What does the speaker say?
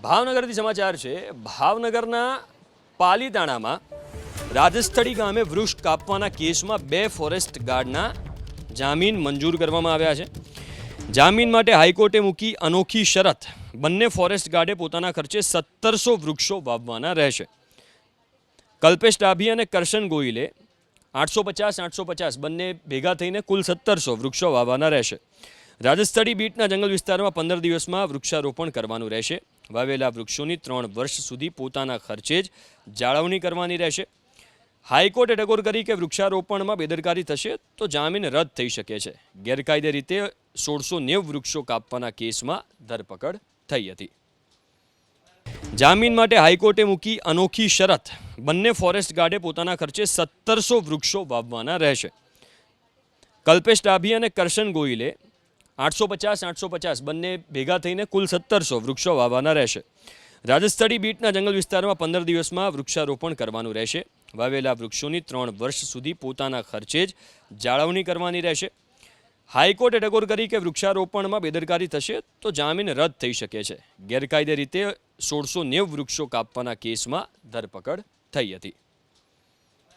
ભાવનગરથી સમાચાર છે। ભાવનગરના પાલીતાણામાં રાજસ્થળી ગામે વૃક્ષ કાપવાના કેસમાં 2 ફોરેસ્ટ ગાર્ડના જામીન મંજૂર કરવામાં આવ્યા છે। જામીન માટે હાઈકોર્ટે મૂકી અનોખી શરત। બંને ફોરેસ્ટ ગાર્ડે પોતાના ખર્ચે 1700 વૃક્ષો વાવવાના રહેશે। કલ્પેશ ડાભી અને કરશન ગોહિલે 850 બંને ભેગા થઈને કુલ 1700 વૃક્ષો વાવવાના રહેશે। રાજસ્થળી બીટના જંગલ વિસ્તારમાં 15 દિવસમાં વૃક્ષારોપણ કરવાનું રહેશે। વાવેલા વૃક્ષોની 3 વર્ષ સુધી પોતાના ખર્ચે જ જાળવણી કરવાની રહેશે। હાઈકોર્ટે ટકોર કરી કે વૃક્ષારોપણમાં બેદરકારી થશે તો જામીન રદ થઈ શકે છે। ગેરકાયદે રીતે 1690 વૃક્ષો કાપવાના કેસમાં ધરપકડ થઈ હતી। જામીન માટે હાઈકોર્ટે મૂકી અનોખી શરત। બંને ફોરેસ્ટ ગાર્ડે પોતાના ખર્ચે 1700 વૃક્ષો વાવવાના રહેશે। કલ્પેશ ડાભી અને કરશન ગોહિલે 850 બંને ભેગા થઈને કુલ 1700 વૃક્ષો વાવવાના રહેશે। રાજસ્થળી બીટના જંગલ વિસ્તારમાં 15 દિવસમાં વૃક્ષારોપણ કરવાનું રહેશે। વાવેલા વૃક્ષોની 3 વર્ષ સુધી પોતાના ખર્ચે જ જાળવણી કરવાની રહેશે। હાઈકોર્ટે ટકોર કરી કે વૃક્ષારોપણમાં બેદરકારી થશે તો જામીન રદ થઈ શકે છે। ગેરકાયદે રીતે 1690 વૃક્ષો કાપવાના કેસમાં ધરપકડ થઈ હતી।